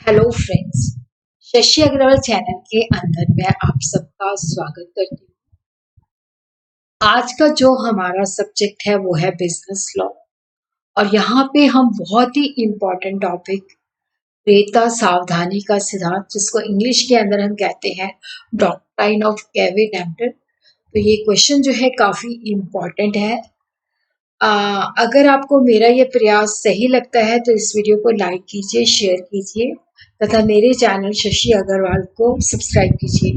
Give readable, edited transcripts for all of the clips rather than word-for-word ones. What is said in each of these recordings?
Hello friends. Shashi Agarwal channel के अंदर मैं आप सबका स्वागत करती हूँ। आज का जो हमारा सब्जेक्ट है वो है बिजनेस लॉ। और यहाँ पे हम बहुत ही इम्पोर्टेंट टॉपिक क्रेता सावधानी का सिद्धांत, जिसको इंग्लिश के अंदर हम कहते हैं डॉक्ट्राइन ऑफ कैविट एम्पटर। तो ये क्वेश्चन जो है काफी इम्पोर्टेंट है। अगर आपको मेरा ये प्रयास सही लगता है तो इस वीडियो को लाइक कीजिए, शेयर कीजिए तथा मेरे चैनल शशि अग्रवाल को सब्सक्राइब कीजिए।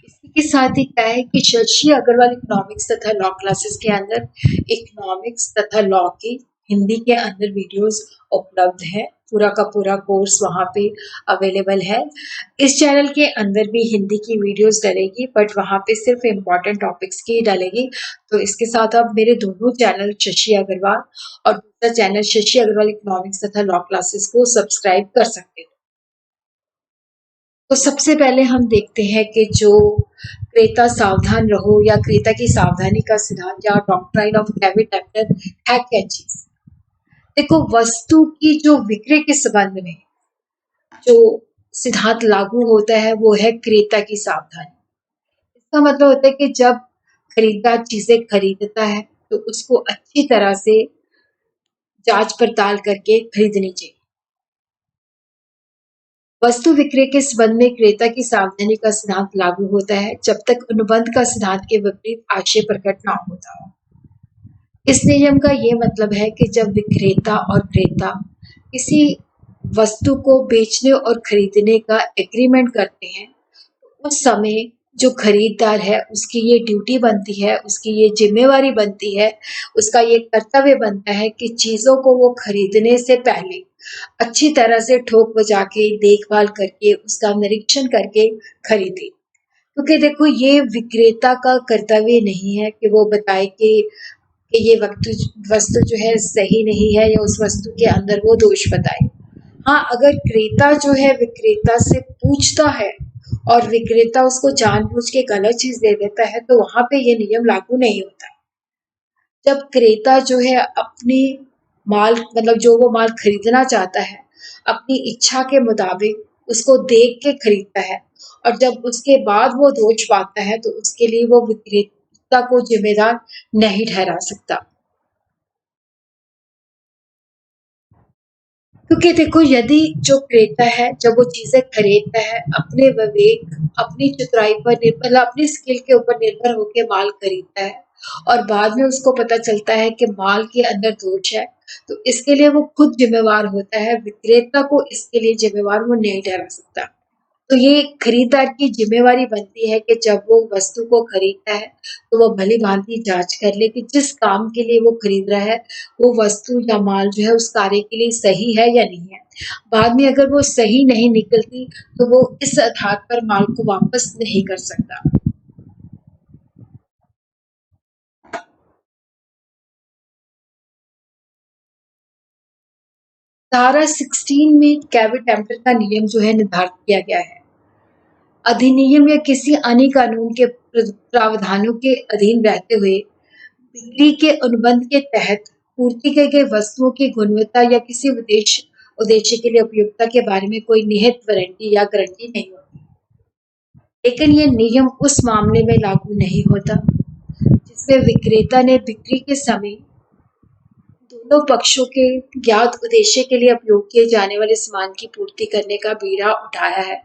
इसी के साथ ही क्या है कि शशि अग्रवाल इकोनॉमिक्स तथा लॉ क्लासेस के अंदर इकोनॉमिक्स तथा लॉ की हिंदी के अंदर वीडियोस उपलब्ध है। पूरा का पूरा कोर्स वहाँ पे अवेलेबल है। इस चैनल के अंदर भी हिंदी की वीडियोस डलेगी, बट वहाँ पे सिर्फ इम्पोर्टेंट टॉपिक्स की डलेगी। तो इसके साथ आप मेरे दोनों चैनल शशि अग्रवाल और दूसरा चैनल शशि अग्रवाल इकोनॉमिक्स तथा लॉ क्लासेस को सब्सक्राइब कर सकते हैं। तो सबसे पहले हम देखते हैं कि जो क्रेता सावधान रहो या क्रेता की सावधानी का सिद्धांत या डॉक्ट्राइन ऑफ कैविट एम्पटर है क्या चीज। देखो, वस्तु की जो विक्रय के संबंध में जो सिद्धांत लागू होता है वो है क्रेता की सावधानी। इसका मतलब होता है कि जब खरीदार चीजें खरीदता है तो उसको अच्छी तरह से जांच पड़ताल करके खरीदनी चाहिए। वस्तु विक्रय के संबंध में क्रेता की सावधानी का सिद्धांत लागू होता है जब तक अनुबंध का सिद्धांत के विपरीत आशय प्रकट ना होता हो। इस नियम का ये मतलब है कि जब विक्रेता और क्रेता किसी वस्तु को बेचने और खरीदने का एग्रीमेंट करते हैं, उस समय जो खरीदार है उसकी ये ड्यूटी बनती है, उसकी ये जिम्मेवारी बनती है, उसका ये कर्तव्य बनता है कि चीजों को वो खरीदने से पहले अच्छी तरह से ठोक बजा के देखभाल करके उसका निरीक्षण करके खरीदे। क्योंकि देखो, ये विक्रेता का कर्तव्य नहीं है कि वो बताए कि ये वस्तु जो है सही नहीं है या उस वस्तु के अंदर वो दोष बताए। हाँ, अगर क्रेता जो है विक्रेता से पूछता है और विक्रेता उसको जानबूझ के गलत चीज दे देता है तो वहां पे ये नियम लागू नहीं होता। जब क्रेता जो है अपनी माल मतलब जो वो माल खरीदना चाहता है अपनी इच्छा के मुताबिक उसको देख के खरीदता है, और जब उसके बाद वो दोष पाता है तो उसके लिए वो विक्रेता को जिम्मेदार नहीं ठहरा सकता। क्योंकि देखो, यदि जो क्रेता है जब वो चीजें खरीदता है अपने विवेक, अपनी चतुराई पर मतलब अपनी स्किल के ऊपर निर्भर होकर माल खरीदता है और बाद में उसको पता चलता है कि माल के अंदर दोष है, तो इसके लिए वो खुद जिम्मेवार होता है। विक्रेता को इसके लिए जिम्मेवार वो नहीं ठहरा सकता। तो ये खरीदार की जिम्मेवारी बनती है कि जब वो वस्तु को खरीदता है तो वो भली-भांति जाँच कर ले कि जिस काम के लिए वो खरीद रहा है, वो वस्तु या माल जो है उस कार्य के लिए सही है या नहीं है। बाद में अगर वो सही नहीं निकलती तो वो इस आधार पर माल को वापस नहीं कर सकता। धारा 16 में कैविट एम्पटर का नियम जो है निर्धारित किया गया है। अधिनियम या किसी अन्य कानून के प्रावधानों के अधीन रहते हुए बिक्री के अनुबंध के तहत पूर्ति की गई वस्तुओं की गुणवत्ता या किसी उद्देश्य के लिए उपयोगिता के बारे में कोई निहित वारंटी या गारंटी नहीं होती। लेकिन ये नियम उस मामले में लागू नहीं होता जिसमें विक्रेता ने बिक्री के समय दोनों पक्षों के ज्ञात उद्देश्य के लिए उपयोग किए जाने वाले सामान की पूर्ति करने का बीड़ा उठाया है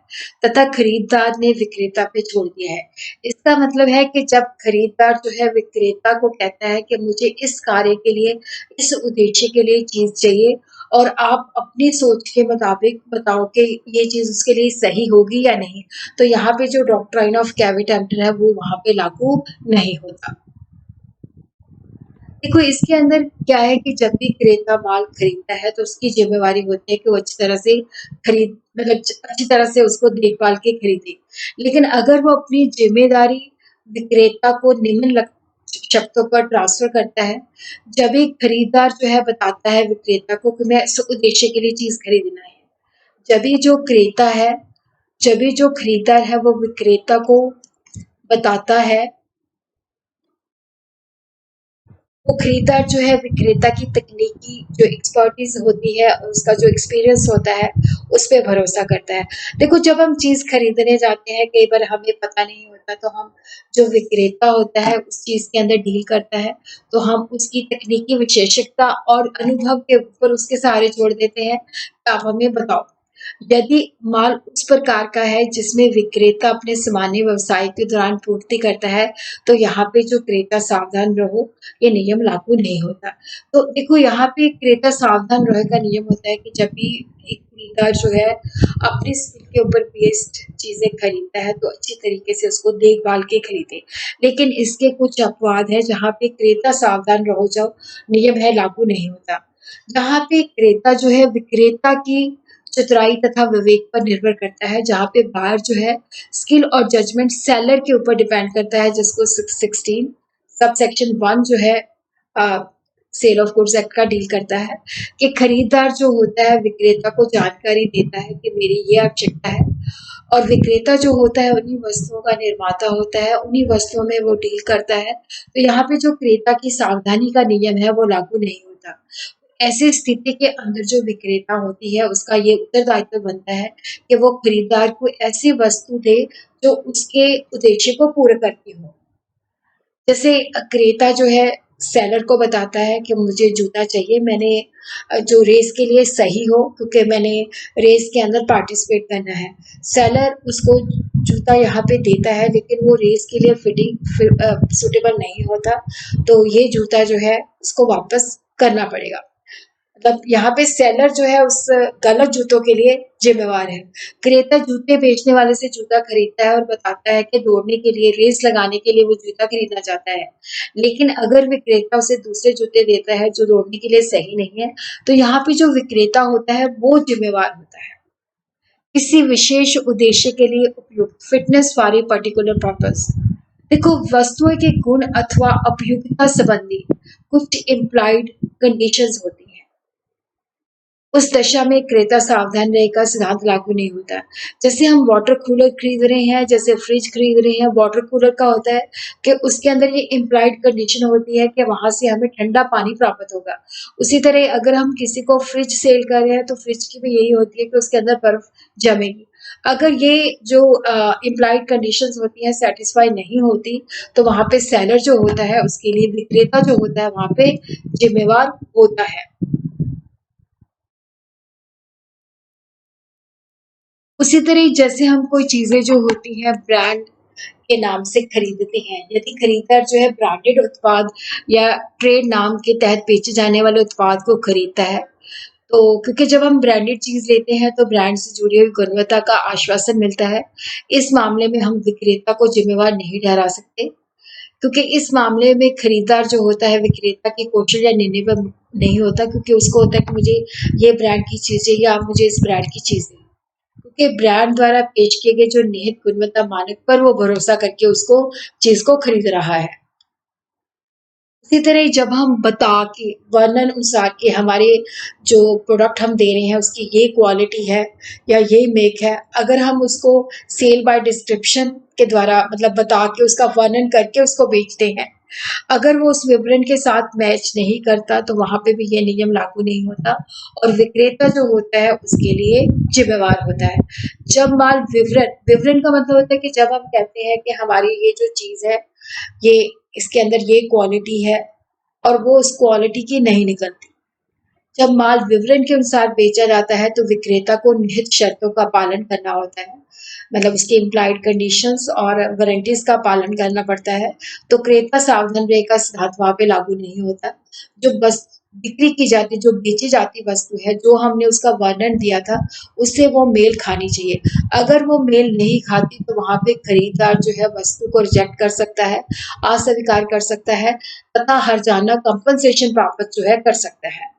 तथा खरीदार ने विक्रेता पे छोड़ दिया है। इसका मतलब है कि जब खरीदार जो है विक्रेता को कहता है कि मुझे इस कार्य के लिए, इस उद्देश्य के लिए चीज चाहिए और आप अपनी सोच के मुताबिक बताओ कि ये चीज उसके लिए सही होगी या नहीं, तो यहाँ पे जो डॉक्ट्राइन ऑफ कैविट एम्पटर है वो वहां पे लागू नहीं होता। देखो, इसके अंदर क्या है कि जब भी क्रेता माल खरीदता है तो उसकी जिम्मेवारी होती है कि वो अच्छी तरह से खरीद मतलब अच्छी तरह से उसको देखभाल के खरीदे। लेकिन अगर वो अपनी जिम्मेदारी विक्रेता को शब्दों पर ट्रांसफर करता है, जब एक खरीदार जो है बताता है विक्रेता को कि मैं इस उद्देश्य के लिए चीज खरीदना है, जब भी जो क्रेता है जब भी जो खरीदार है वो विक्रेता को बताता है वो खरीदार जो है विक्रेता की तकनीकी जो एक्सपर्टीज़ होती है, उसका जो एक्सपीरियंस होता है, उस पे भरोसा करता है। देखो जब हम चीज़ खरीदने जाते हैं, कई बार हमें पता नहीं होता तो हम जो विक्रेता होता है उस चीज़ के अंदर डील करता है, तो हम उसकी तकनीकी विशेषज्ञता और अनुभव के ऊपर उसके सहारे छोड़ देते हैं। आप हमें बताओ, यदि माल उस प्रकार का है जिसमें विक्रेता अपने सामान्य व्यवसाय के दौरान पूर्ति करता है, तो यहाँ पे जो क्रेता सावधान रहो ये नियम लागू नहीं होता। तो देखो यहाँ पे क्रेता सावधान रहो का नियम होता है कि जब भी एक खरीदार जो है अपनी स्किल के ऊपर बेस्ड चीजें खरीदता है तो अच्छी तरीके से उसको देखभाल के खरीदे। लेकिन इसके कुछ अपवाद है जहाँ पे क्रेता सावधान रहो जो नियम है लागू नहीं होता। जहाँ पे क्रेता जो है विक्रेता की चतुराई तथा विवेक पर निर्भर करता है, जहाँ पे बायर जो है स्किल और जजमेंट सेलर के ऊपर डिपेंड करता है, जिसको 616 सब सेक्शन 1 जो है सेल ऑफ गुड्स एक्ट का डील करता है कि खरीदार जो होता है विक्रेता को जानकारी देता है कि मेरी ये आवश्यकता है, और विक्रेता जो होता है उन्हीं वस्तुओं का निर्माता होता है, उन्हीं वस्तुओं में वो डील करता है। तो यहाँ पे जो क्रेता की सावधानी का नियम है वो लागू नहीं होता। ऐसी स्थिति के अंदर जो विक्रेता होती है उसका ये उत्तरदायित्व बनता है कि वो खरीदार को ऐसी वस्तु दे जो उसके उद्देश्य को पूरा करती हो। जैसे क्रेता जो है सेलर को बताता है कि मुझे जूता चाहिए, मैंने जो रेस के लिए सही हो, क्योंकि मैंने रेस के अंदर पार्टिसिपेट करना है। सेलर उसको जूता यहाँ पे देता है लेकिन वो रेस के लिए फिटिंग सूटेबल नहीं होता, तो ये जूता जो है उसको वापस करना पड़ेगा। मतलब यहाँ पे सेलर जो है उस गलत जूतों के लिए जिम्मेवार है। क्रेता जूते बेचने वाले से जूता खरीदता है और बताता है कि दौड़ने के लिए, रेस लगाने के लिए वो जूता खरीदना चाहता है। लेकिन अगर विक्रेता उसे दूसरे जूते देता है जो दौड़ने के लिए सही नहीं है, तो यहाँ पे जो विक्रेता होता है वो जिम्मेवार होता है। किसी विशेष उद्देश्य के लिए उपयुक्त, fitness for a particular purpose. देखो वस्तुओं के गुण अथवा उपयुक्तता संबंधी कुछ इम्प्लाइड कंडीशंस होती हैं। उस दशा में क्रेता सावधान रहेगा सिद्धांत लागू नहीं होता। जैसे हम वाटर कूलर खरीद रहे हैं, जैसे फ्रिज खरीद रहे हैं, वाटर कूलर का होता है कि उसके अंदर ये इम्प्लाइड कंडीशन होती है कि वहां से हमें ठंडा पानी प्राप्त होगा। उसी तरह अगर हम किसी को फ्रिज सेल कर रहे हैं तो फ्रिज की भी यही होती है कि उसके अंदर बर्फ जमेगी। अगर ये जो इम्प्लाइड कंडीशंस होती हैं सेटिस्फाई नहीं होती, तो वहां पे सेलर जो होता है उसके लिए विक्रेता जो होता है वहां पे जिम्मेवार होता है। उसी तरह जैसे हम कोई चीजें जो होती हैं ब्रांड के नाम से खरीदते हैं, यदि खरीदार जो है ब्रांडेड उत्पाद या ट्रेड नाम के तहत बेचे जाने वाले उत्पाद को खरीदता है, तो क्योंकि जब हम ब्रांडेड चीज लेते हैं तो ब्रांड से जुड़ी हुई गुणवत्ता का आश्वासन मिलता है। इस मामले में हम विक्रेता को जिम्मेवार नहीं ठहरा सकते, क्योंकि इस मामले में खरीदार जो होता है विक्रेता के कौशल या निर्णय पर नहीं होता, क्योंकि उसको होता है कि मुझे ये ब्रांड की चीज चाहिए या मुझे इस ब्रांड की चीज है, क्योंकि ब्रांड द्वारा पेश किए गए जो निहित गुणवत्ता मानक पर वो भरोसा करके उसको चीज को खरीद रहा है। इसी तरह जब हम बता के वर्णन अनुसार के हमारे जो प्रोडक्ट हम दे रहे हैं उसकी ये क्वालिटी है या ये मेक है, अगर हम उसको सेल बाय डिस्क्रिप्शन के द्वारा मतलब बता के उसका वर्णन करके उसको बेचते हैं, अगर वो उस विवरण के साथ मैच नहीं करता तो वहां पे भी ये नियम लागू नहीं होता, और विक्रेता जो होता है उसके लिए जिम्मेवार होता है। जब माल विवरण विवरण का मतलब होता है कि जब हम कहते हैं कि हमारी ये जो चीज है ये इसके अंदर ये क्वालिटी है और वो उस क्वालिटी की नहीं निकलती। जब माल विवरण के अनुसार बेचा जाता है तो विक्रेता को निहित शर्तों का पालन करना होता है, मतलब उसके इम्प्लाइड कंडीशंस और वारंटीज का पालन करना पड़ता है। तो क्रेता सावधान रहेगा सिद्धांत वहां पे लागू नहीं होता। जो बस बिक्री की जाती, जो बेची जाती वस्तु है, जो हमने उसका वर्णन दिया था उससे वो मेल खानी चाहिए। अगर वो मेल नहीं खाती तो वहां पे खरीदार जो है वस्तु को रिजेक्ट कर सकता है, अस्वीकार कर सकता है तथा हर्जाना कंपनसेशन प्राप्त जो है कर सकता है।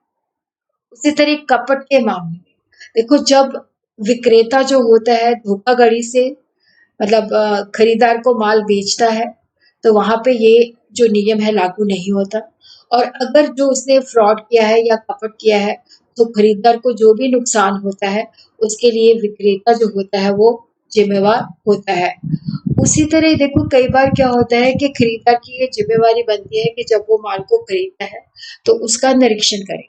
उसी तरह कपट के मामले में देखो, जब विक्रेता जो होता है धोखाधड़ी से मतलब खरीदार को माल बेचता है, तो वहां पे ये जो नियम है लागू नहीं होता। और अगर जो उसने फ्रॉड किया है या कपट किया है तो खरीदार को जो भी नुकसान होता है उसके लिए विक्रेता जो होता है वो जिम्मेवार होता है। उसी तरह देखो कई बार क्या होता है कि खरीदार की ये जिम्मेवारी बनती है कि जब वो माल को खरीदता है तो उसका निरीक्षण करे,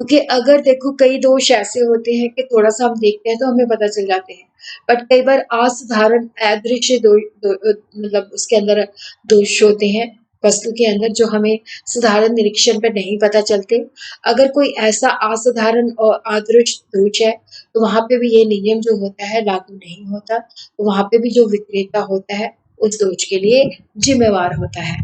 क्योंकि अगर देखो कई दोष ऐसे होते हैं कि थोड़ा-सा हम देखते हैं तो हमें पता चल जाते हैं। बट कई बार असाधारण अदृश्य मतलब उसके अंदर दोष होते हैं वस्तु के अंदर जो हमें साधारण निरीक्षण पे नहीं पता चलते। अगर कोई ऐसा असाधारण और अदृश्य दोष है तो वहाँ पे भी ये नियम जो होता है लागू नहीं होता। तो वहाँ पे भी जो विक्रेता होता है उस दोष के लिए जिम्मेवार होता है।